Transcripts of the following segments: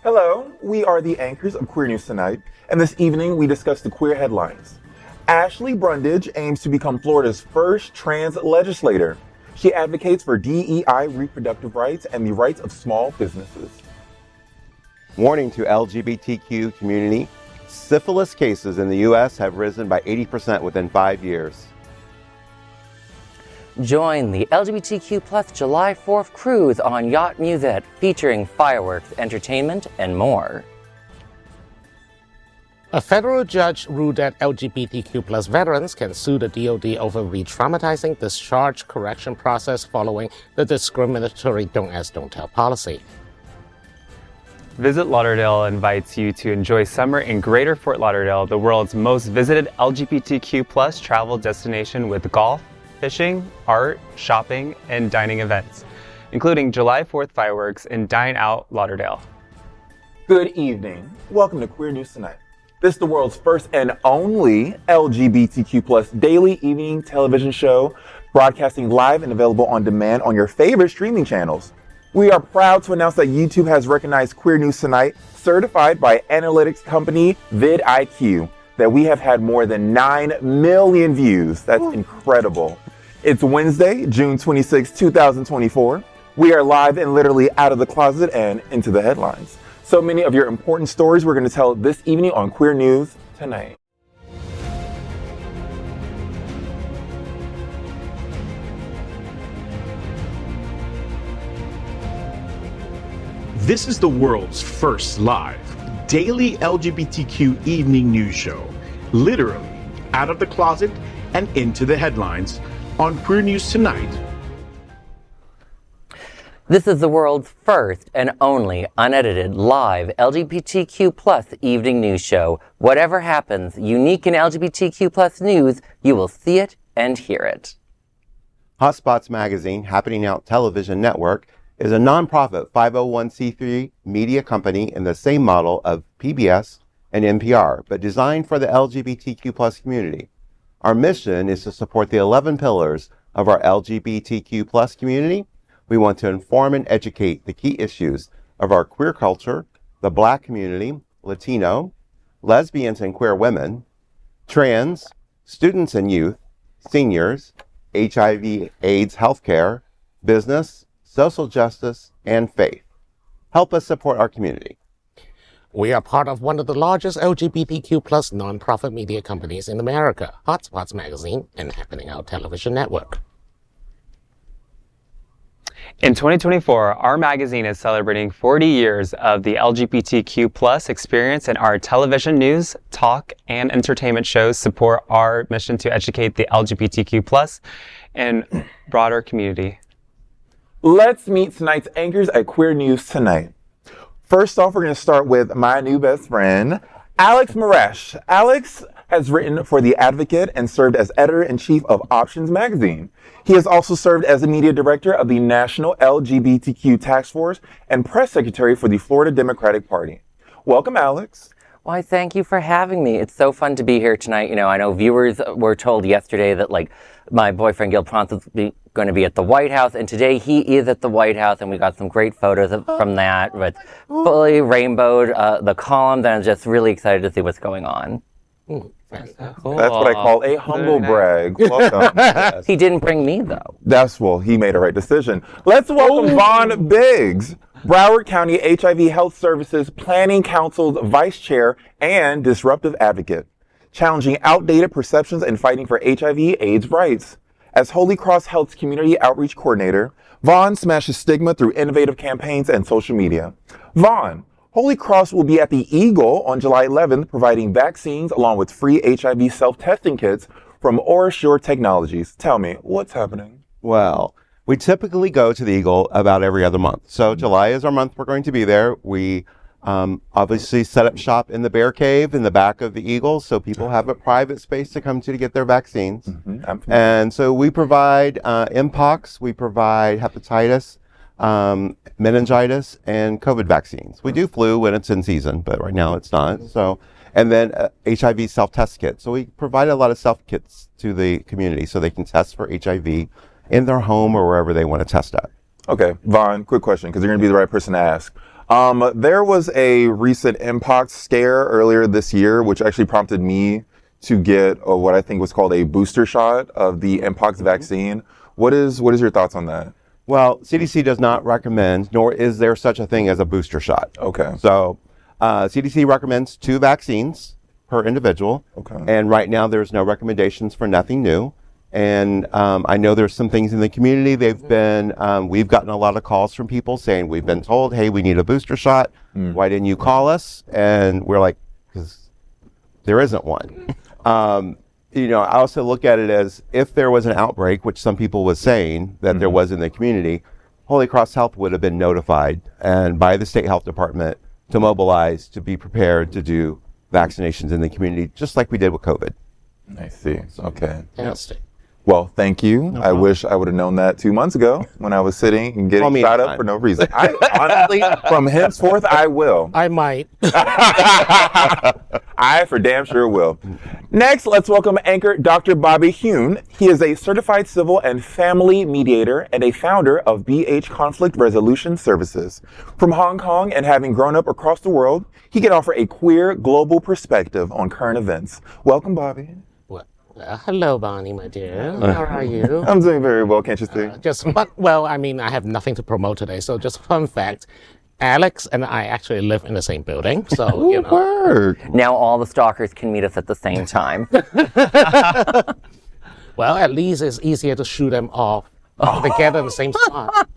Hello, we are the anchors of Queer News Tonight, and this evening we discuss the queer headlines. Ashley Brundage aims to become Florida's first trans legislator. She advocates for DEI reproductive rights and the rights of small businesses. Warning to LGBTQ community, syphilis cases in the U.S. have risen by 80% within 5 years. Join the LGBTQ plus July 4th cruise on Yacht Musette, featuring fireworks, entertainment, and more. A federal judge ruled that LGBTQ plus veterans can sue the DoD over re-traumatizing discharge correction process following the discriminatory Don't Ask, Don't Tell policy. Visit Lauderdale invites you to enjoy summer in Greater Fort Lauderdale, the world's most visited LGBTQ plus travel destination with golf, fishing, art, shopping, and dining events, including July 4th fireworks and Dine Out Lauderdale. Good evening. Welcome to Queer News Tonight. This is the world's first and only LGBTQ plus daily evening television show, broadcasting live and available on demand on your favorite streaming channels. We are proud to announce that YouTube has recognized Queer News Tonight, certified by analytics company vidIQ, that we have had more than 9 million views. That's incredible. It's Wednesday, June 26, 2024. We are live and literally out of the closet and into the headlines. So many of your important stories we're going to tell this evening on Queer News Tonight. This is the world's first live daily LGBTQ evening news show, literally out of the closet and into the headlines on Queer News Tonight. This is the world's first and only unedited live LGBTQ plus evening news show. Whatever happens, unique in LGBTQ plus news, you will see it and hear it. Hotspots Magazine, Happening Out Television Network, is a nonprofit 501c3 media company in the same model of PBS and NPR, but designed for the LGBTQ plus community. Our mission is to support the 11 pillars of our LGBTQ plus community. We want to inform and educate the key issues of our queer culture, the Black community, Latino, lesbians and queer women, trans, students and youth, seniors, HIV/AIDS healthcare, business, social justice, and faith. Help us support our community. We are part of one of the largest LGBTQ plus nonprofit media companies in America, Hotspots Magazine and Happening Out Television Network. In 2024, our magazine is celebrating 40 years of the LGBTQ plus experience, and our television news, talk, and entertainment shows support our mission to educate the LGBTQ plus and broader community. Let's meet tonight's anchors at Queer News Tonight. First off, we're going to start with my new best friend, Alex Morash. Alex has written for The Advocate and served as editor-in-chief of Options Magazine. He has also served as the media director of the National LGBTQ Task Force and press secretary for the Florida Democratic Party. Welcome, Alex. Why, thank you for having me. It's so fun to be here tonight. You know, I know viewers were told yesterday that, like, my boyfriend Gil Prance was going to be at the White House, and today he is at the White House, and we got some great photos from that with fully rainbowed the columns, and I'm just really excited to see what's going on. Cool. That's what I call a humble brag. Welcome. Yes. He didn't bring me, though. He made a right decision. Let's welcome Vaughn Biggs, Broward County HIV Health Services Planning Council's vice chair and disruptive advocate, challenging outdated perceptions and fighting for HIV/AIDS rights. As Holy Cross Health's community outreach coordinator, Vaughn smashes stigma through innovative campaigns and social media. Vaughn, Holy Cross will be at the Eagle on July 11th, providing vaccines along with free HIV self-testing kits from OraSure Technologies. Tell me, what's happening? Well, we typically go to the Eagle about every other month. So July is our month we're going to be there. We obviously set up shop in the Bear Cave in the back of the Eagle, so people have a private space to come to get their vaccines. And so we provide Mpox, we provide hepatitis, meningitis, and COVID vaccines. We do flu when it's in season, but right now it's not. So, and then HIV self-test kits. So we provide a lot of self-kits to the community so they can test for HIV in their home or wherever they want to test at. Okay, Vaughn, quick question, because you're going to be the right person to ask. There was a recent Mpox scare earlier this year, which actually prompted me to get what I think was called a booster shot of the Mpox vaccine. What is your thoughts on that? Well, CDC does not recommend, nor is there such a thing as a booster shot. Okay. So CDC recommends 2 vaccines per individual. Okay. And right now there's no recommendations for nothing new. And I know there's some things in the community. We've gotten a lot of calls from people saying, we've been told, hey, we need a booster shot. Why didn't you call us? And we're like, because there isn't one. I also look at it as if there was an outbreak, which some people was saying that there was in the community, Holy Cross Health would have been notified and by the state health department to mobilize, to be prepared to do vaccinations in the community, just like we did with COVID. I see. Okay. Fantastic. Well, thank you. I wish I would have known that 2 months ago when I was sitting and getting shot up for no reason. I honestly, from henceforth, I will. I might. I for damn sure will. Next, let's welcome anchor Dr. Bobby Huen. He is a certified civil and family mediator and a founder of BH Conflict Resolution Services. From Hong Kong and having grown up across the world, he can offer a queer global perspective on current events. Welcome, Bobby. Hello, Bonnie, my dear. How are you? I'm doing very well, can't you see? I have nothing to promote today. So just a fun fact. Alex and I actually live in the same building. So, Word. Now all the stalkers can meet us at the same time. Well, at least it's easier to shoot them off together in the same spot.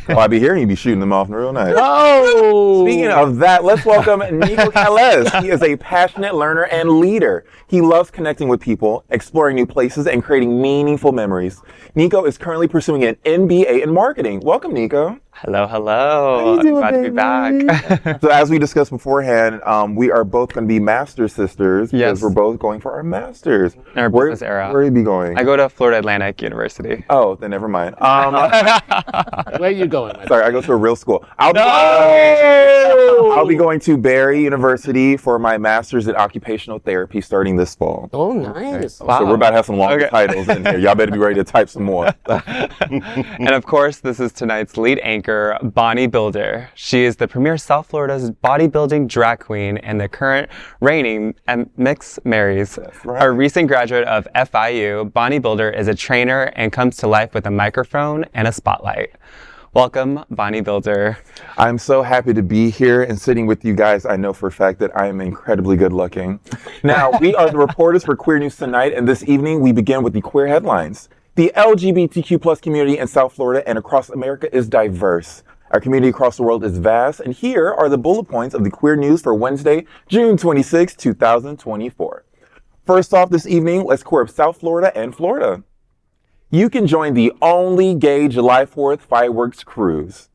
Well, I'll be hearing you be shooting them off in real nice. Oh! Speaking of that, let's welcome Nico Cales. He is a passionate learner and leader. He loves connecting with people, exploring new places, and creating meaningful memories. Nico is currently pursuing an MBA in marketing. Welcome, Nico. Hello. How you doing, Glad to be back. So as we discussed beforehand, we are both going to be master sisters because we're both going for our masters. In our business era. Where are you be going? I go to Florida Atlantic University. Oh, then never mind. Where are you going? Sorry, I go to a real school. I'll be going to Barry University for my master's in occupational therapy starting this fall. Oh, nice. Wow. So we're about to have some long titles in here. Y'all better be ready to type some more. And of course, this is tonight's lead anchor, Bonnie Builder. She is the premier South Florida's bodybuilding drag queen and the current reigning Mix Marys. right. A recent graduate of FIU, Bonnie Builder is a trainer and comes to life with a microphone and a spotlight. Welcome, Bonnie Builder. I'm so happy to be here and sitting with you guys. I know for a fact that I am incredibly good looking. Now, we are the reporters for Queer News Tonight, and this evening we begin with the queer headlines. The LGBTQ plus community in South Florida and across America is diverse. Our community across the world is vast, and here are the bullet points of the queer news for Wednesday, June 26, 2024. First off this evening, let's queer up South Florida and Florida. You can join the only gay July 4th fireworks cruise.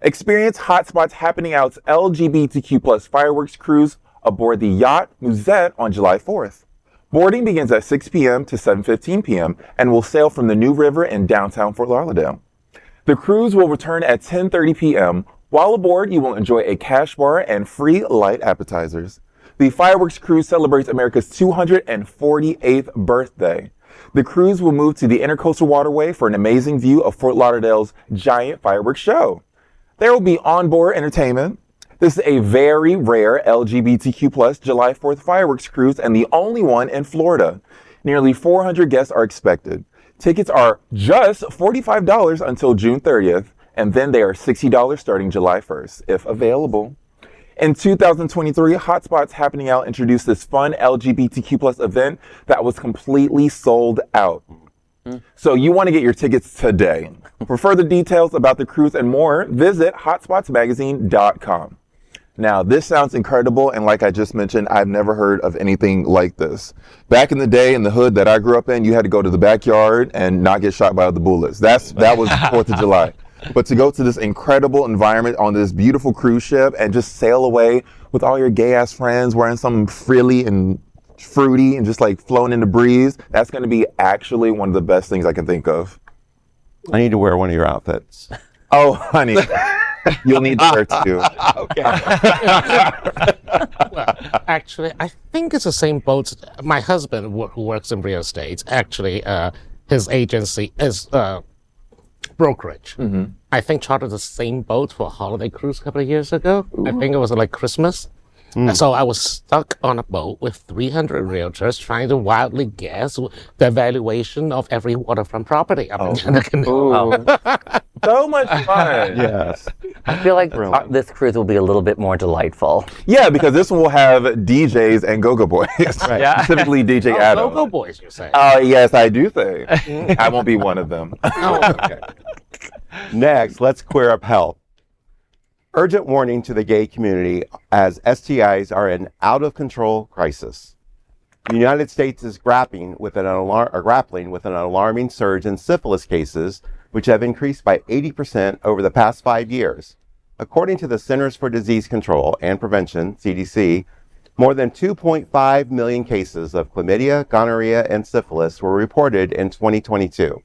Experience Hotspot's Happening Out's LGBTQ plus fireworks cruise aboard the yacht Musette on July 4th. Boarding begins at 6 p.m. to 7:15 p.m. and will sail from the New River in downtown Fort Lauderdale. The cruise will return at 10:30 p.m. While aboard, you will enjoy a cash bar and free light appetizers. The fireworks cruise celebrates America's 248th birthday. The cruise will move to the Intercoastal Waterway for an amazing view of Fort Lauderdale's giant fireworks show. There will be onboard entertainment. This is a very rare LGBTQ plus July 4th fireworks cruise and the only one in Florida. Nearly 400 guests are expected. Tickets are just $45 until June 30th, and then they are $60 starting July 1st, if available. In 2023, Hotspot's Happening Out introduced this fun LGBTQ plus event that was completely sold out. So you want to get your tickets today. For further details about the cruise and more, visit hotspotsmagazine.com. Now, this sounds incredible, and like I just mentioned, I've never heard of anything like this. Back in the day, in the hood that I grew up in, you had to go to the backyard and not get shot by the bullets. That was 4th of July. But to go to this incredible environment on this beautiful cruise ship and just sail away with all your gay-ass friends wearing something frilly and fruity and just like floating in the breeze, that's going to be actually one of the best things I can think of. I need to wear one of your outfits. Oh, honey. You'll need to wear two. Okay. Well, actually, I think it's the same boat. My husband, who works in real estate, actually, his agency is brokerage. I think chartered the same boat for a holiday cruise a couple of years ago. I think it was like Christmas. And so I was stuck on a boat with 300 realtors trying to wildly guess the valuation of every waterfront property up in the canoe. So much fun. Yes. I feel like this cruise will be a little bit more delightful. Yeah, because this one will have DJs and go-go boys. Right. Yeah. Specifically DJ Adam. Go boys, you say. Yes, I do think. I won't be one of them. Okay. Next, let's queer up health. Urgent warning to the gay community as STIs are an out-of-control crisis. The United States is grappling with an alarming surge in syphilis cases, which have increased by 80% over the past 5 years. According to the Centers for Disease Control and Prevention, CDC, more than 2.5 million cases of chlamydia, gonorrhea, and syphilis were reported in 2022,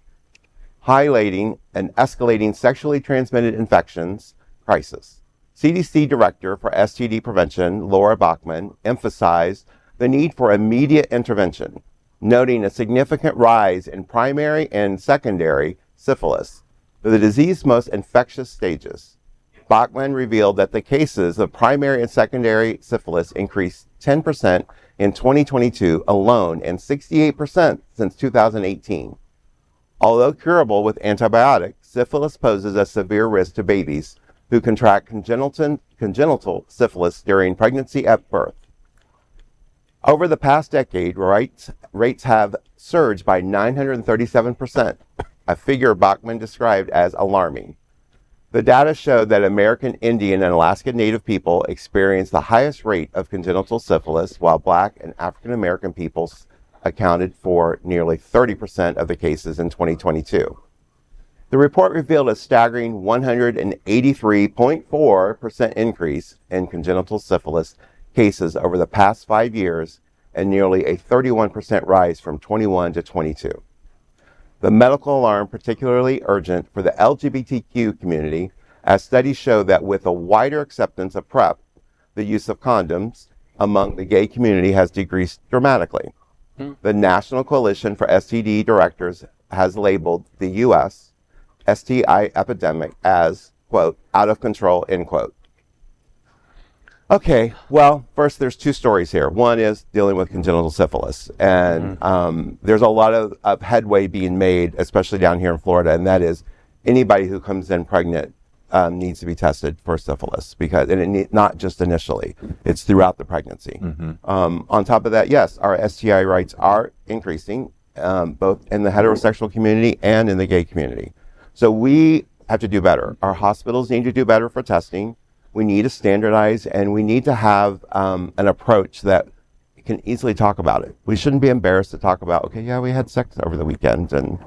highlighting an escalating sexually transmitted infections crisis. CDC Director for STD Prevention, Laura Bachman, emphasized the need for immediate intervention, noting a significant rise in primary and secondary syphilis, the disease's most infectious stages. Bachman revealed that the cases of primary and secondary syphilis increased 10% in 2022 alone and 68% since 2018. Although curable with antibiotics, syphilis poses a severe risk to babies who contract congenital syphilis during pregnancy at birth. Over the past decade, rates have surged by 937%, a figure Bachman described as alarming. The data showed that American Indian and Alaska Native people experienced the highest rate of congenital syphilis, while Black and African American peoples accounted for nearly 30% of the cases in 2022. The report revealed a staggering 183.4% increase in congenital syphilis cases over the past 5 years and nearly a 31% rise from 21 to 22. The medical alarm particularly urgent for the LGBTQ community, as studies show that with a wider acceptance of PrEP, the use of condoms among the gay community has decreased dramatically. The National Coalition for STD Directors has labeled the U.S. STI epidemic as, quote, out of control, end quote. Okay, well, first there's two stories here. One is dealing with congenital syphilis, and there's a lot of headway being made, especially down here in Florida, and that is anybody who comes in pregnant needs to be tested for syphilis, not just initially, it's throughout the pregnancy. On top of that, yes, our STI rates are increasing, both in the heterosexual community and in the gay community. So we have to do better. Our hospitals need to do better for testing. We need to standardize, and we need to have an approach that can easily talk about it. We shouldn't be embarrassed to talk about, okay, yeah, we had sex over the weekend and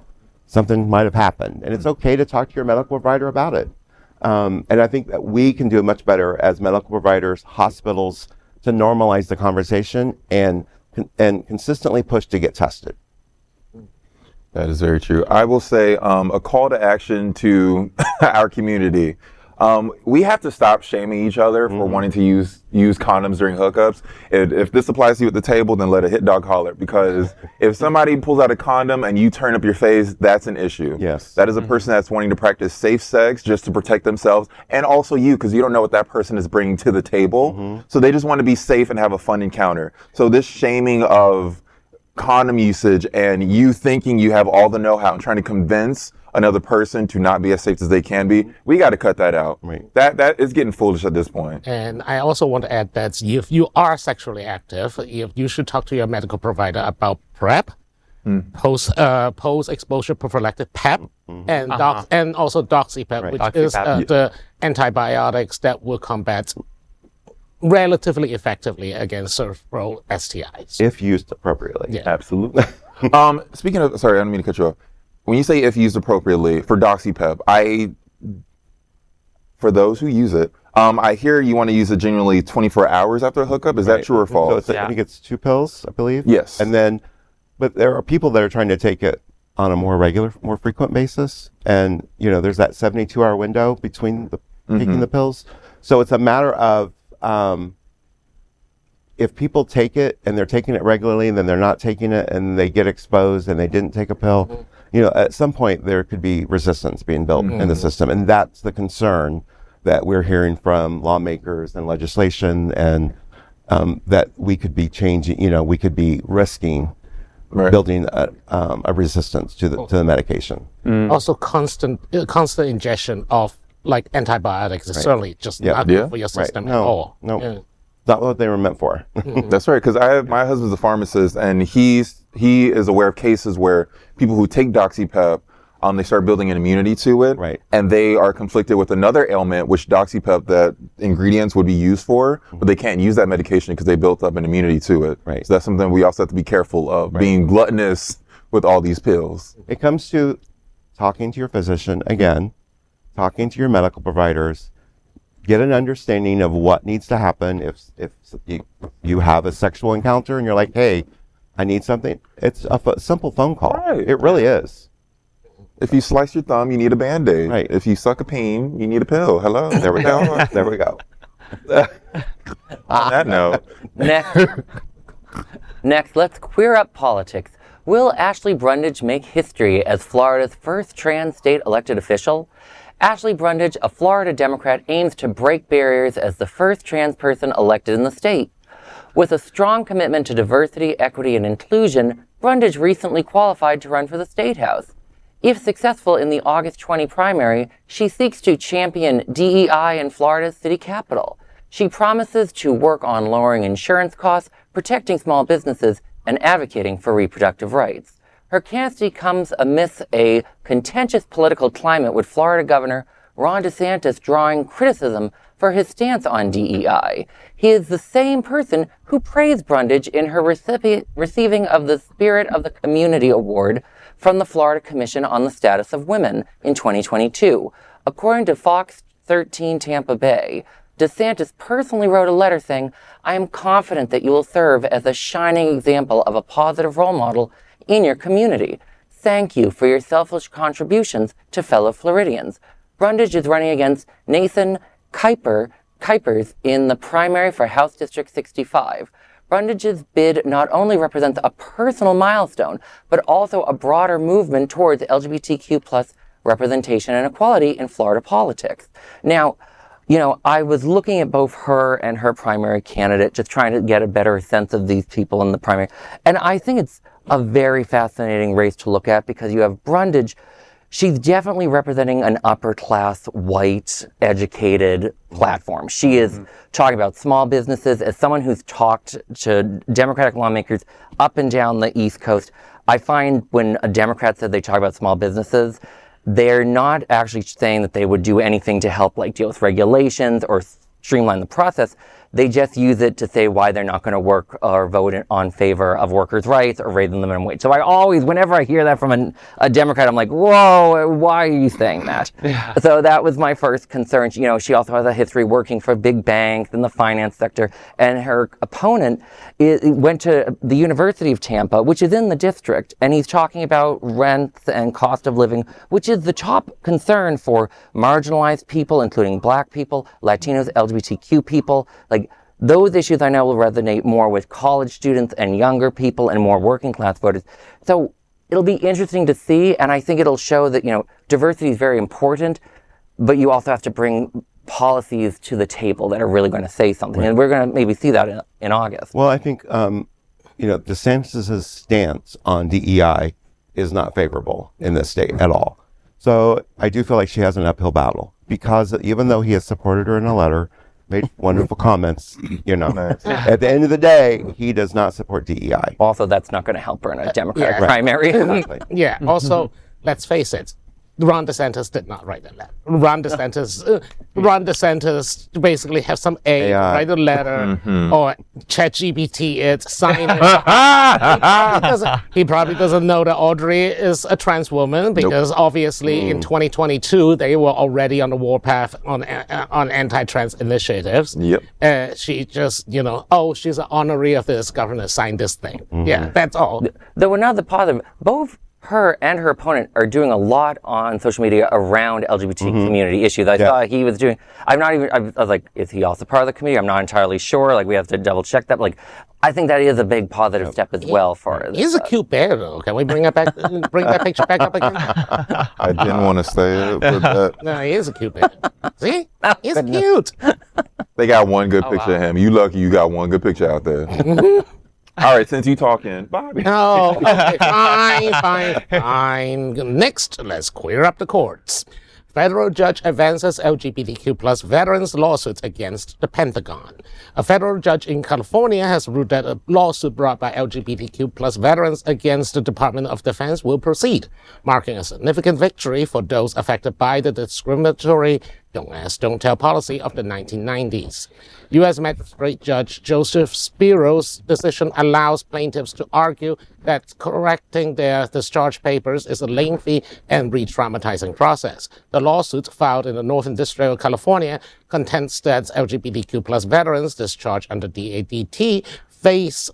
something might have happened. And it's okay to talk to your medical provider about it. And I think that we can do much better as medical providers, hospitals, to normalize the conversation and consistently push to get tested. That is very true. I will say a call to action to our community. We have to stop shaming each other for wanting to use condoms during hookups. If this applies to you at the table, then let a hit dog holler, because if somebody pulls out a condom and you turn up your face, that's an issue. Yes. That is a person that's wanting to practice safe sex just to protect themselves, and also you, because you don't know what that person is bringing to the table. So they just want to be safe and have a fun encounter. So this shaming of condom usage and you thinking you have all the know-how and trying to convince another person to not be as safe as they can be, we got to cut that out. Right. That is getting foolish at this point. And I also want to add that if you are sexually active, you should talk to your medical provider about PrEP, post-exposure prophylactic PEP, and also DoxyPEP, which is the antibiotics that will combat relatively effectively against several STIs. If used appropriately. Yeah. Absolutely. Speaking of, sorry, I don't mean to cut you off. When you say if used appropriately, for DoxyPEP, for those who use it, I hear you want to use it generally 24 hours after a hookup. Is that true or false? So I think it's 2 pills, I believe. Yes. And then, but there are people that are trying to take it on a more regular, more frequent basis. And, there's that 72-hour window between taking the pills. So it's a matter of, if people take it and they're taking it regularly and then they're not taking it and they get exposed and they didn't take a pill, at some point there could be resistance being built in the system. And that's the concern that we're hearing from lawmakers and legislation, and that we could be changing, we could be risking building a resistance to the medication. Also, constant ingestion of like antibiotics is certainly just not good for your system at all. No. Not what they were meant for. That's right, because my husband's a pharmacist, and he is aware of cases where people who take DoxyPep, they start building an immunity to it, right? And they are conflicted with another ailment, which DoxyPep, that ingredients would be used for, but they can't use that medication because they built up an immunity to it. Right. So that's something we also have to be careful of, being gluttonous with all these pills. It comes to talking to your physician again, talking to your medical providers, get an understanding of what needs to happen if you have a sexual encounter and you're like, hey, I need something. It's a simple phone call. Right. It really is. If you slice your thumb, you need a Band-Aid. Right. If you suck a peen, you need a pill. Hello. There we go. There we go. On that note. Next, let's queer up politics. Will Ashley Brundage make history as Florida's first trans state elected official? Ashley Brundage, a Florida Democrat, aims to break barriers as the first trans person elected in the state. With a strong commitment to diversity, equity, and inclusion, Brundage recently qualified to run for the State House. If successful in the August 20 primary, she seeks to champion DEI in Florida's city capital. She promises to work on lowering insurance costs, protecting small businesses, and advocating for reproductive rights. Her candidacy comes amidst a contentious political climate, with Florida Governor Ron DeSantis drawing criticism for his stance on DEI. He is the same person who praised Brundage in her receiving of the Spirit of the Community Award from the Florida Commission on the Status of Women in 2022. According to Fox 13 Tampa Bay, DeSantis personally wrote a letter saying, "I am confident that you will serve as a shining example of a positive role model in your community. Thank you for your selfless contributions to fellow Floridians." Brundage is running against Nathan Kuipers in the primary for House District 65. Brundage's bid not only represents a personal milestone, but also a broader movement towards LGBTQ plus representation and equality in Florida politics. Now, I was looking at both her and her primary candidate, just trying to get a better sense of these people in the primary. And I think it's a very fascinating race to look at, because you have Brundage. She's definitely representing an upper class, white, educated platform. She is talking about small businesses. As someone who's talked to Democratic lawmakers up and down the East Coast, I find when a Democrat said they talk about small businesses, they're not actually saying that they would do anything to help deal with regulations or streamline the process. They just use it to say why they're not going to work or vote on favor of workers' rights or raising the minimum wage. So I always, whenever I hear that from a Democrat, I'm like, whoa, why are you saying that? Yeah. So that was my first concern. She also has a history working for big banks in the finance sector. And her opponent went to the University of Tampa, which is in the district. And he's talking about rents and cost of living, which is the top concern for marginalized people, including Black people, Latinos, LGBTQ people. Those issues I know will resonate more with college students and younger people and more working class voters. So it'll be interesting to see, and I think it'll show that, diversity is very important, but you also have to bring policies to the table that are really going to say something. Right. And we're going to maybe see that in August. Well, I think, DeSantis' stance on DEI is not favorable in this state at all. So I do feel like she has an uphill battle, because even though he has supported her in a letter, made wonderful comments, at the end of the day, he does not support DEI. Also, that's not going to help her in a Democratic primary. Exactly. Yeah. Also, let's face it, Ron DeSantis did not write a letter. Ron DeSantis basically has some write a letter, or ChatGPT it, sign it. He probably doesn't know that Audrey is a trans woman, because obviously in 2022 they were already on the warpath on anti-trans initiatives. Yep. She just, she's an honoree of this governor, signed this thing. Yeah, that's all. Though another positive, both her and her opponent are doing a lot on social media around LGBT community issues. I saw he was doing, I was like, is he also part of the community? I'm not entirely sure. Like, we have to double check that. Like, I think that is a big positive step as well for us. He's a cute bear, though. Can we bring that back? Bring that picture back up again? I didn't want to say it, but No, he is a cute bear. See? He's cute. they got one good picture of him. You lucky you got one good picture out there. All right, since you talking, Bobby. Oh, okay, fine. Next, let's clear up the courts. Federal judge advances LGBTQ plus veterans lawsuits against the Pentagon. A federal judge in California has ruled that a lawsuit brought by LGBTQ plus veterans against the Department of Defense will proceed, marking a significant victory for those affected by the discriminatory don't ask, don't tell policy of the 1990s. U.S. Magistrate Judge Joseph Spiro's decision allows plaintiffs to argue that correcting their discharge papers is a lengthy and re-traumatizing process. The lawsuit, filed in the Northern District of California, contends that LGBTQ plus veterans discharged under DADT face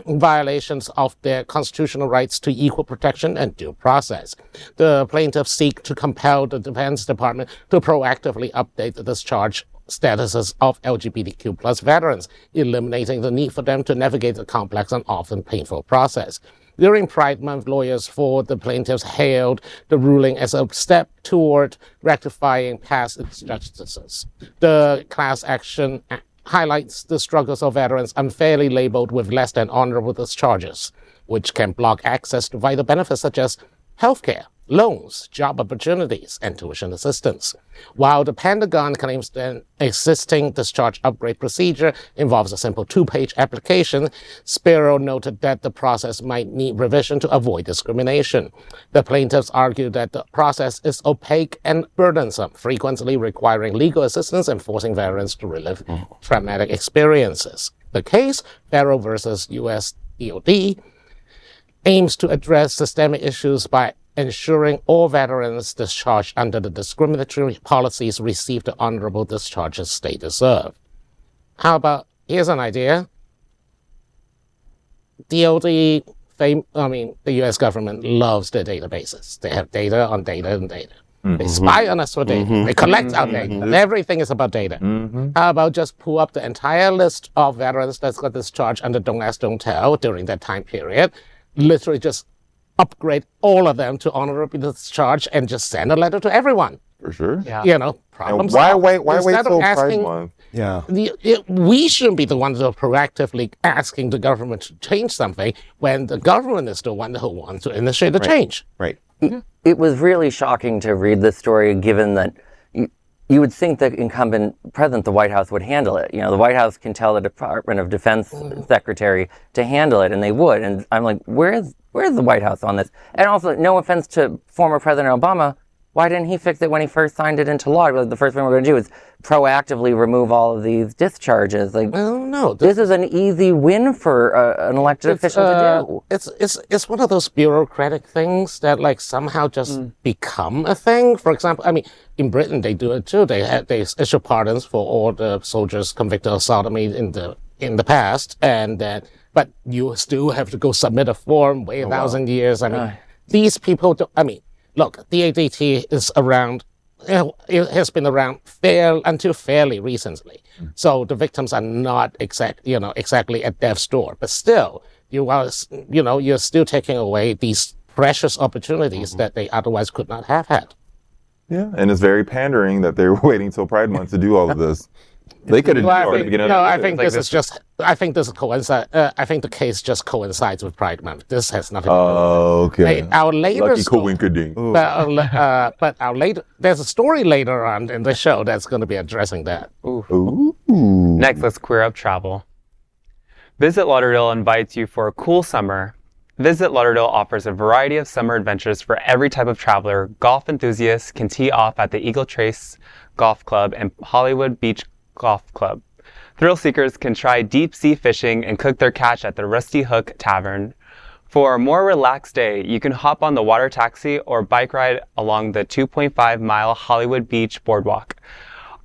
violations of their constitutional rights to equal protection and due process. The plaintiffs seek to compel the Defense Department to proactively update the discharge statuses of LGBTQ plus veterans, eliminating the need for them to navigate the complex and often painful process. During Pride Month, lawyers for the plaintiffs hailed the ruling as a step toward rectifying past injustices. The class action highlights the struggles of veterans unfairly labeled with less than honorable discharges, which can block access to vital benefits such as healthcare, loans, job opportunities, and tuition assistance. While the Pentagon claims that an existing discharge upgrade procedure involves a simple 2-page application, Spiro noted that the process might need revision to avoid discrimination. The plaintiffs argue that the process is opaque and burdensome, frequently requiring legal assistance and forcing veterans to relive traumatic experiences. The case, Farrow versus U.S. DOD, aims to address systemic issues by ensuring all veterans discharged under the discriminatory policies receive the honorable discharges they deserve. How about, here's an idea. DOD, the U.S. government loves their databases. They have data on data and data. They spy on us for data. They collect our data. Everything is about data. How about just pull up the entire list of veterans that got discharged under Don't Ask, Don't Tell during that time period, literally just upgrade all of them to honorable discharge and just send a letter to everyone. For sure. Yeah. You know, problems Why solved. wait Instead till of Pride asking, Month? Yeah. we shouldn't be the ones who are proactively asking the government to change something when the government is the one who wants to initiate the change. Right. It was really shocking to read this story, given that you would think the incumbent president, the White House, would handle it. You know, the White House can tell the Department of Defense secretary to handle it, and they would. And I'm like, where's the White House on this? And also, no offense to former President Obama, why didn't he fix it when he first signed it into law? Like, the first thing we're going to do is proactively remove all of these discharges. Like, Well, no. this is an easy win for an elected official to do. It's one of those bureaucratic things that like somehow just become a thing. For example, I mean, in Britain they do it too. They issue pardons for all the soldiers convicted of sodomy in the past, and but you still have to go submit a form, wait 1,000 years. I mean, these people don't. I mean, look, DADT is around. It has been around until fairly recently, so the victims are not exactly at death's door. But still, you're still taking away these precious opportunities that they otherwise could not have had. Yeah, and it's very pandering that they're waiting till Pride Month to do all of this. They could have started to get under I this. think this is just. I think this coincides. I think the case just coincides with Pride Month. This has nothing to do with it. Oh, okay. Our later Lucky story, coinkadink. but our later, there's a story later on in the show that's going to be addressing that. Ooh. Next, let's queer up travel. Visit Lauderdale invites you for a cool summer. Visit Lauderdale offers a variety of summer adventures for every type of traveler. Golf enthusiasts can tee off at the Eagle Trace Golf Club and Hollywood Beach Golf Club. Thrill seekers can try deep sea fishing and cook their catch at the Rusty Hook Tavern. For a more relaxed day, you can hop on the water taxi or bike ride along the 2.5-mile Hollywood Beach Boardwalk.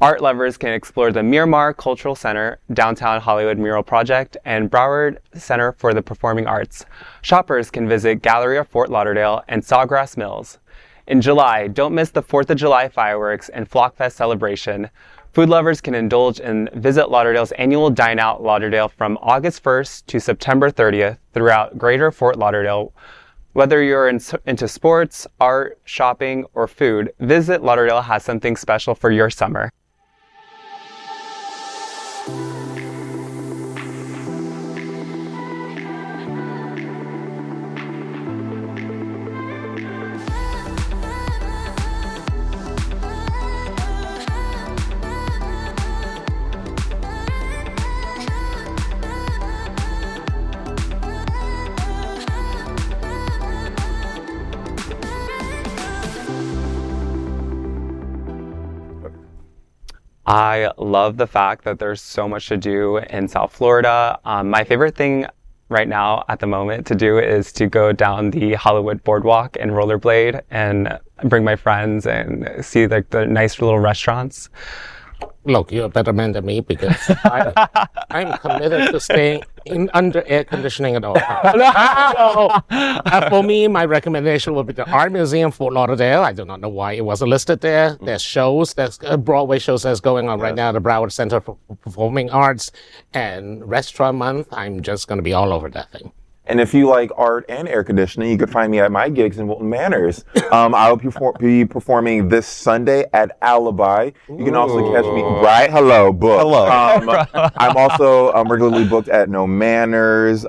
Art lovers can explore the Miramar Cultural Center, Downtown Hollywood Mural Project, and Broward Center for the Performing Arts. Shoppers can visit Gallery of Fort Lauderdale and Sawgrass Mills. In July, don't miss the 4th of July fireworks and Flockfest celebration. Food lovers can indulge and visit Lauderdale's annual Dine Out Lauderdale from August 1st to September 30th throughout Greater Fort Lauderdale. Whether you're into sports, art, shopping, or food, Visit Lauderdale has something special for your summer. I love the fact that there's so much to do in South Florida. My favorite thing right now at the moment to do is to go down the Hollywood boardwalk and rollerblade and bring my friends and see like the nice little restaurants. Look, you're a better man than me because I'm committed to staying under air conditioning at all times. So, for me, my recommendation would be the Art Museum, Fort Lauderdale. I do not know why it wasn't listed there. There's shows, there's Broadway shows that's going on right now, the Broward Center for Performing Arts and Restaurant Month. I'm just going to be all over that thing. And if you like art and air conditioning, you can find me at my gigs in Wilton Manors. I'll be performing this Sunday at Alibi. You can also catch me, right? Hello, book. Hello. I'm also regularly booked at No Manners,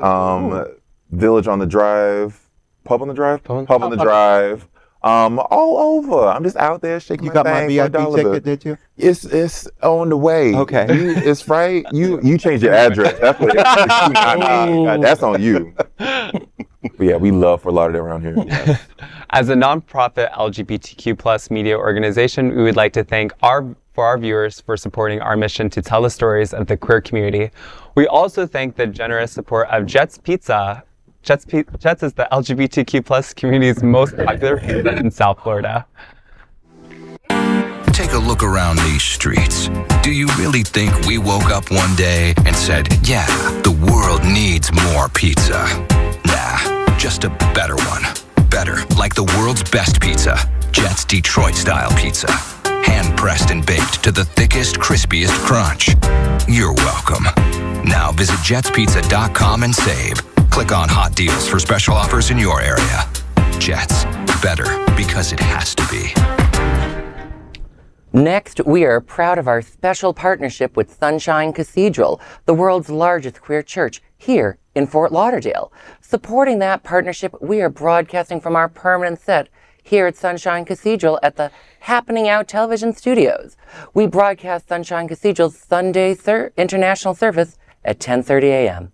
Village on the Drive, Pub on the Drive? Pub on the Drive. All over. I'm just out there shaking You my got my thing VIP for $1. ticket, did you? It's on the way. Okay. It's right. You changed your address. That's what that's on you. But yeah, we love Fort Lauderdale around here. Yes. As a nonprofit LGBTQ plus media organization, we would like to thank our viewers for supporting our mission to tell the stories of the queer community. We also thank the generous support of Jets Pizza. Jets is the LGBTQ plus community's most popular pizza in South Florida. Take a look around these streets. Do you really think we woke up one day and said, yeah, the world needs more pizza? Nah, just a better one. Better, like the world's best pizza, Jets Detroit-style pizza. Hand-pressed and baked to the thickest, crispiest crunch. You're welcome. Now visit jetspizza.com and save. Click on hot deals for special offers in your area. Jets, better because it has to be. Next, we are proud of our special partnership with Sunshine Cathedral, the world's largest queer church here in Fort Lauderdale. Supporting that partnership, we are broadcasting from our permanent set here at Sunshine Cathedral at the Happening Out Television Studios. We broadcast Sunshine Cathedral's Sunday international service at 10:30 a.m.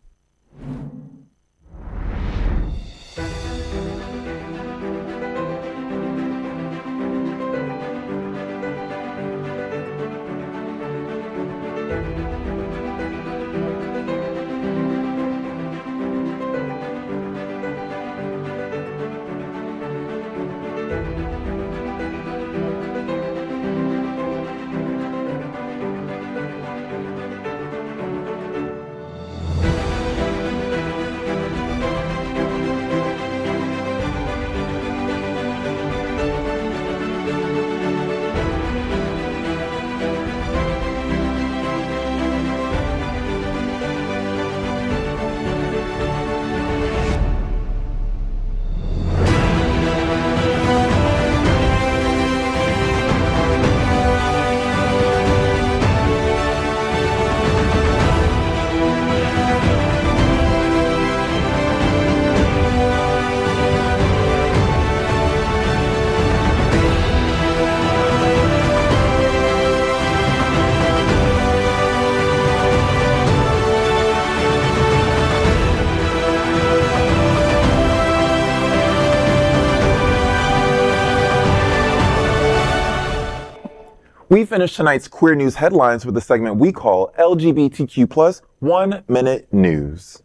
We finish tonight's queer news headlines with the segment we call LGBTQ plus 1 Minute News.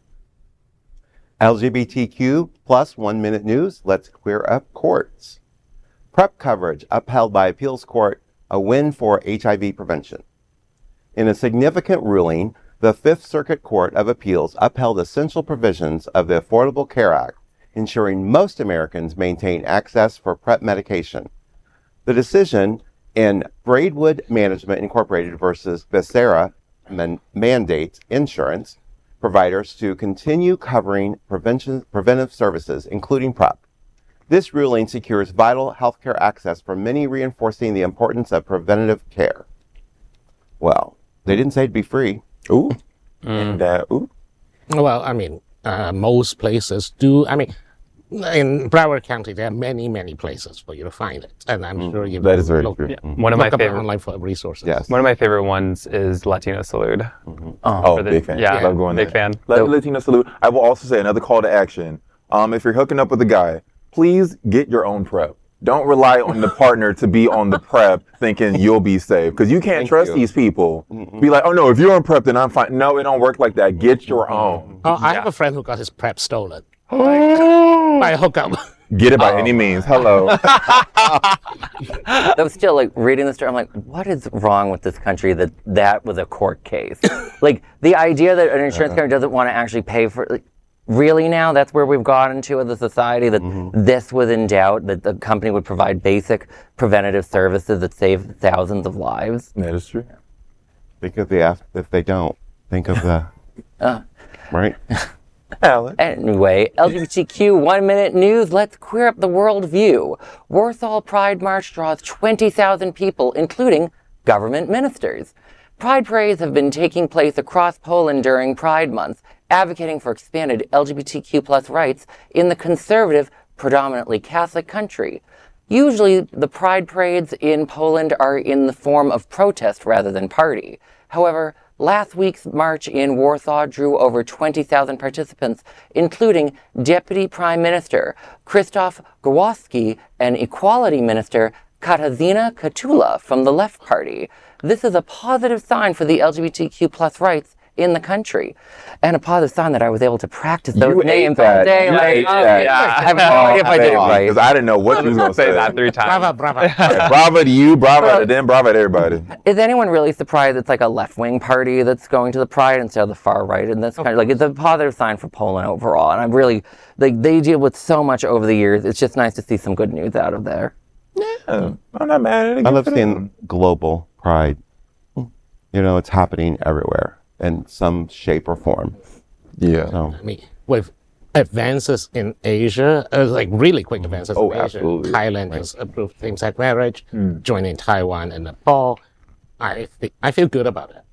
LGBTQ plus 1 minute news. Let's queer up courts. PrEP coverage upheld by appeals court, a win for HIV prevention. In a significant ruling, the Fifth Circuit Court of Appeals upheld essential provisions of the Affordable Care Act, ensuring most Americans maintain access for PrEP medication. The decision in Braidwood Management Incorporated versus Becerra mandates insurance providers to continue covering preventive services, including PrEP. This ruling secures vital healthcare access for many, reinforcing the importance of preventative care. Well, they didn't say it'd be free. Ooh. And, ooh. Well, I mean, most places do. I mean, in Broward County, there are many, many places for you to find it. And I'm sure you That is very look, true. Yeah. One of my look up favorite online for resources. Yes. One of my favorite ones is Latino Salute. Oh, For the- big fan. yeah, Love going big there. fan. Latino salute. I will also say another call to action. If you're hooking up with a guy, please get your own PrEP. Don't rely on the partner to be on the PrEP thinking you'll be safe. Because you can't trust these people. Be like, oh no, if you're on PrEP, then I'm fine. No, it don't work like that. Get your own. Oh, I have a friend who got his PrEP stolen by a hookup. Get it by any means. Hello. That was still like reading the story. I'm like, what is wrong with this country that was a court case? Like the idea that an insurance company doesn't want to actually pay for. Like, really now, that's where we've gotten to as a society, that this was in doubt, that the company would provide basic preventative services that save thousands of lives. That is true. Think of if they don't. Think of the... right? Alex. Anyway, LGBTQ 1 Minute News, let's queer up the world view. Warsaw Pride March draws 20,000 people, including government ministers. Pride parades have been taking place across Poland during Pride Month, advocating for expanded LGBTQ+ rights in the conservative, predominantly Catholic country. Usually, the pride parades in Poland are in the form of protest rather than party. However, last week's march in Warsaw drew over 20,000 participants, including Deputy Prime Minister Krzysztof Gawłowski and Equality Minister Katarzyna Katula from the Left Party. This is a positive sign for the LGBTQ+ rights in the country, and a positive sign that I was able to practice those You names ate that. all day. You Like, ate oh, that. yeah, I have no idea if I did it right. Because I didn't know what you was going to Say say. that 3 times. Brava. Bravo to you, bravo to them, bravo to everybody. Is anyone really surprised it's like a left-wing party that's going to the Pride instead of the far right? And that's kind of like, it's a positive sign for Poland overall. And I'm really, like, they deal with so much over the years. It's just nice to see some good news out of there. Yeah, I'm not mad at it. I love seeing global pride. You know, it's happening everywhere in some shape or form. Yeah. So, I mean, with advances in Asia, like really quick advances in Asia, absolutely. Thailand has approved same-sex marriage, joining Taiwan and Nepal. I feel good about it.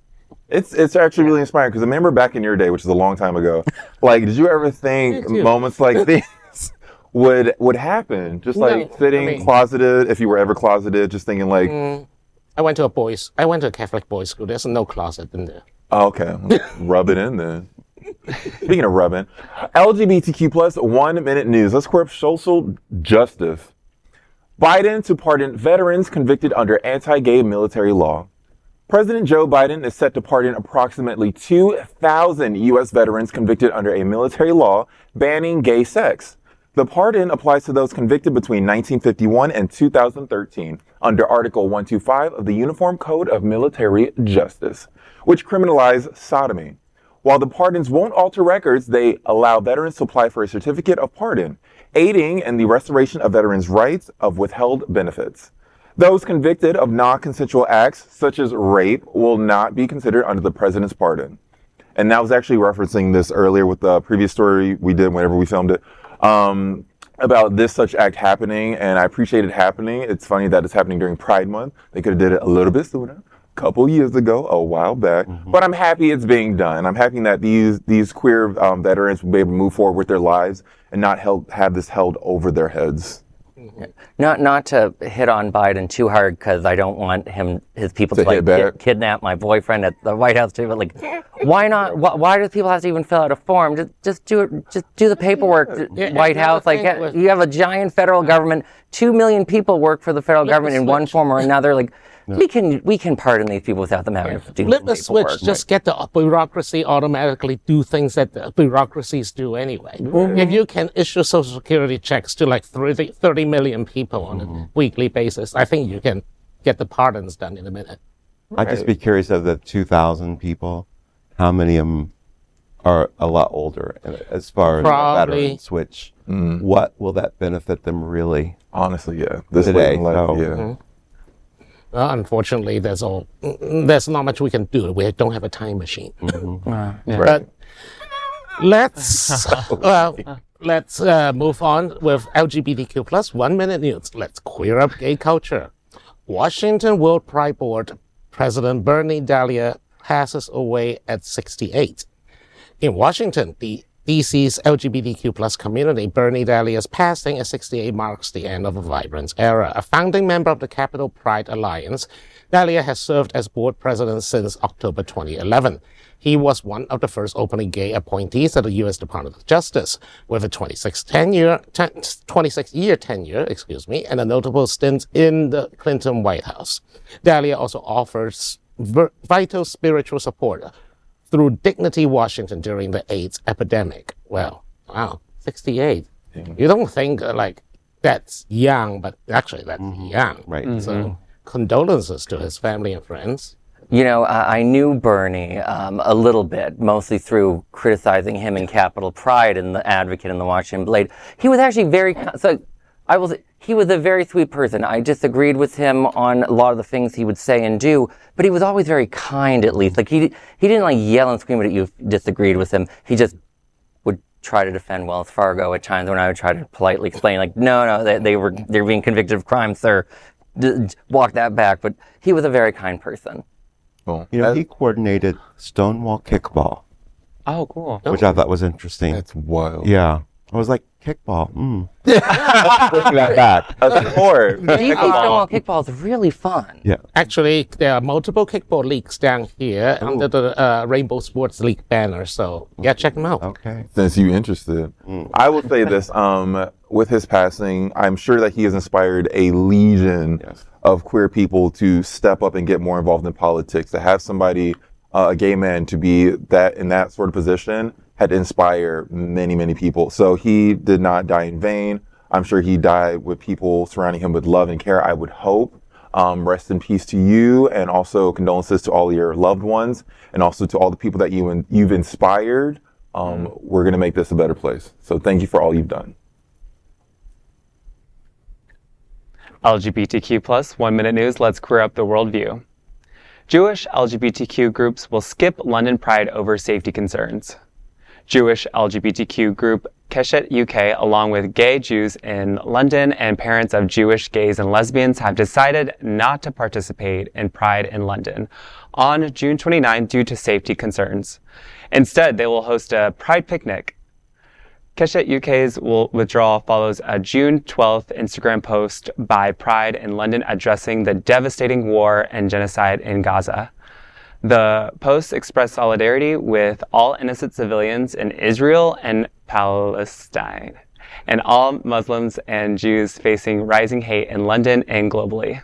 It's actually really inspiring because I remember back in your day, which is a long time ago, like, did you ever think Me too. moments like these would happen? Just like No, sitting I mean- closeted, if you were ever closeted, just thinking like, I went to a Catholic boys' school. There's no closet in there. oh, okay, rub it in then. Speaking of rubbing, LGBTQ plus 1 minute news. Let's queer social justice. Biden to pardon veterans convicted under anti-gay military law. President Joe Biden is set to pardon approximately 2,000 U.S. veterans convicted under a military law banning gay sex. The pardon applies to those convicted between 1951 and 2013 under Article 125 of the Uniform Code of Military Justice, which criminalizes sodomy. While the pardons won't alter records, they allow veterans to apply for a certificate of pardon, aiding in the restoration of veterans' rights of withheld benefits. Those convicted of non-consensual acts, such as rape, will not be considered under the president's pardon. And that was actually referencing this earlier with the previous story we did whenever we filmed it, about this such act happening, and I appreciate it happening. It's funny that it's happening during Pride Month. They could have did it a little bit sooner, a couple years ago, a while back. But I'm happy it's being done. I'm happy that these queer veterans will be able to move forward with their lives and not have this held over their heads. Not to hit on Biden too hard, because I don't want his people to hit back. kidnap my boyfriend at the White House too. But like, why not? Why do people have to even fill out a form? Just do it. Just do the paperwork. White House, like, you have a giant federal government. 2 million people work for the federal government in one form or another. Like, we can pardon these people without them having to do Flip the paperwork. switch. Just get the bureaucracy automatically do things that the bureaucracies do anyway. If you can issue social security checks to like 30 million people on a weekly basis, I think you can get the pardons done in a minute. I'd just be curious of the 2,000 people, how many of them are a lot older as far as veterans, which what will that benefit them really? Honestly, yeah. This Today, late in life, so- yeah. Well, unfortunately, there's not much we can do. We don't have a time machine. But let's move on with LGBTQ plus 1 minute news. Let's queer up gay culture. Washington World Pride Board President Bernie Delia passes away at 68. In Washington, DC's LGBTQ plus community, Bernie Delia's passing at 68 marks the end of a vibrant era. A founding member of the Capital Pride Alliance, Delia has served as board president since October 2011. He was one of the first openly gay appointees at the U.S. Department of Justice, with a 26-year tenure, and a notable stint in the Clinton White House. Delia also offers vital spiritual support through Dignity Washington during the AIDS epidemic. Well, wow, 68. You don't think that's young, but actually that's young. Right. So condolences to his family and friends. You know, I knew Bernie a little bit, mostly through criticizing him in Capitol Pride and the Advocate and the Washington Blade. He was actually he was a very sweet person. I disagreed with him on a lot of the things he would say and do, but he was always very kind, at least. Like he didn't yell and scream at you if you disagreed with him. He just would try to defend Wells Fargo at times when I would try to politely explain, no, they're being convicted of crime, sir. Walk that back. But he was a very kind person. Well, he coordinated Stonewall Kickball, Oh, cool. which I thought was interesting. that's wild. Yeah. I was like, kickball. Bring that back. A sport. DC Stonewall Kickball is really fun. Yeah. Actually, there are multiple kickball leagues down here under the Rainbow Sports League banner. So, check them out. Okay. Since you interested, I will say this: with his passing, I'm sure that he has inspired a legion of queer people to step up and get more involved in politics. To have somebody, a gay man, to be in that sort of position had inspired many, many people. So he did not die in vain. I'm sure he died with people surrounding him with love and care, I would hope. Rest in peace to you, and also condolences to all your loved ones, and also to all the people that you've inspired. We're going to make this a better place. So thank you for all you've done. LGBTQ plus 1 minute news. Let's queer up the worldview. Jewish LGBTQ groups will skip London Pride over safety concerns. Jewish LGBTQ group Keshet UK, along with gay Jews in London and parents of Jewish gays and lesbians, have decided not to participate in Pride in London on June 29 due to safety concerns. Instead, they will host a Pride picnic. Keshet UK's withdrawal follows a June 12th Instagram post by Pride in London addressing the devastating war and genocide in Gaza. The post expressed solidarity with all innocent civilians in Israel and Palestine, and all Muslims and Jews facing rising hate in London and globally.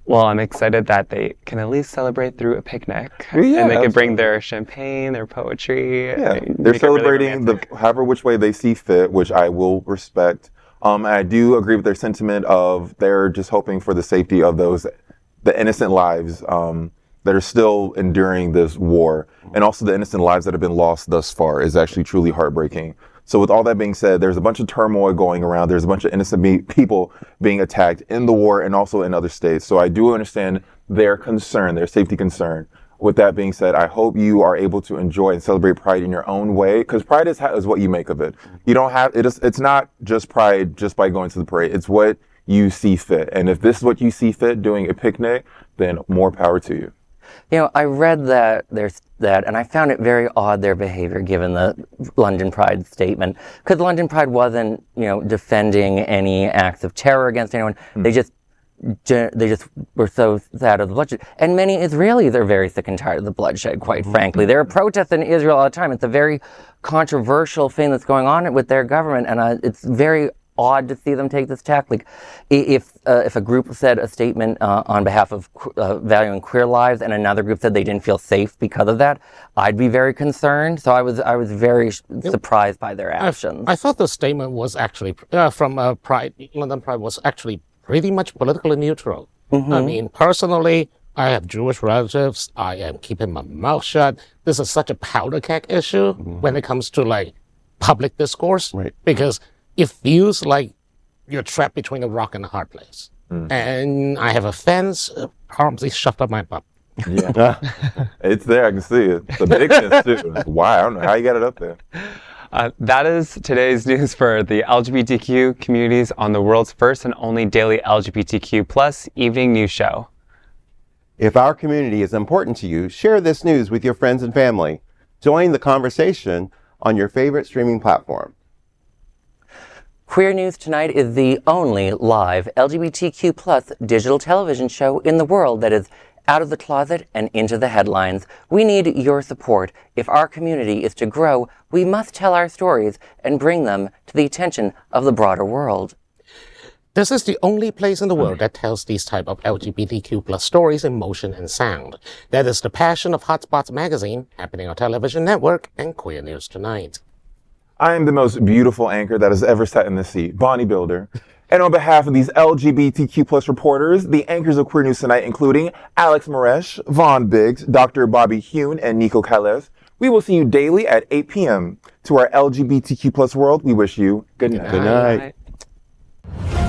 Well, I'm excited that they can at least celebrate through a picnic. Yeah, and they can bring their champagne, their poetry. Yeah, they're celebrating however which way they see fit, which I will respect. I do agree with their sentiment of they're just hoping for the safety of the innocent lives that are still enduring this war, and also the innocent lives that have been lost thus far is actually truly heartbreaking. So with all that being said, there's a bunch of turmoil going around. There's a bunch of innocent people being attacked in the war and also in other states. So I do understand their concern, their safety concern. With that being said, I hope you are able to enjoy and celebrate Pride in your own way, because Pride is what you make of it. You don't have it's not just Pride just by going to the parade. It's what you see fit. And if this is what you see fit, doing a picnic, then more power to you. You know, I read that and I found it very odd, their behavior, given the London Pride statement, because London Pride wasn't, defending any acts of terror against anyone. They just were so sad of the bloodshed. And many Israelis are very sick and tired of the bloodshed, quite frankly. There are protests in Israel all the time. It's a very controversial thing that's going on with their government, and it's very odd to see them take this tack. Like, if a group said a statement on behalf of valuing queer lives, and another group said they didn't feel safe because of that, I'd be very concerned. So I was very surprised by their actions. I thought the statement was actually from Pride. London Pride was actually pretty much politically neutral. I mean, personally, I have Jewish relatives. I am keeping my mouth shut. This is such a powder keg issue when it comes to like public discourse, Right. because it feels like you're trapped between a rock and a hard place. And I have a fence promptly shoved up my butt. Yeah. It's there. I can see it. It's a big fence, too. Why? I don't know how you got it up there. That is today's news for the LGBTQ communities on the world's first and only daily LGBTQ plus evening news show. If our community is important to you, share this news with your friends and family. Join the conversation on your favorite streaming platform. Queer News Tonight is the only live LGBTQ plus digital television show in the world that is out of the closet and into the headlines. We need your support. If our community is to grow, we must tell our stories and bring them to the attention of the broader world. This is the only place in the world that tells these type of LGBTQ plus stories in motion and sound. That is the passion of Hotspots magazine, happening on television network, and Queer News Tonight. I am the most beautiful anchor that has ever sat in this seat, Bonnie Builder. And on behalf of these LGBTQ plus reporters, the anchors of Queer News Tonight, including Alex Morash, Vaughn Biggs, Dr. Bobby Huen, and Nico Cales, we will see you daily at 8 p.m. To our LGBTQ plus world, we wish you good night. Good night. Bye.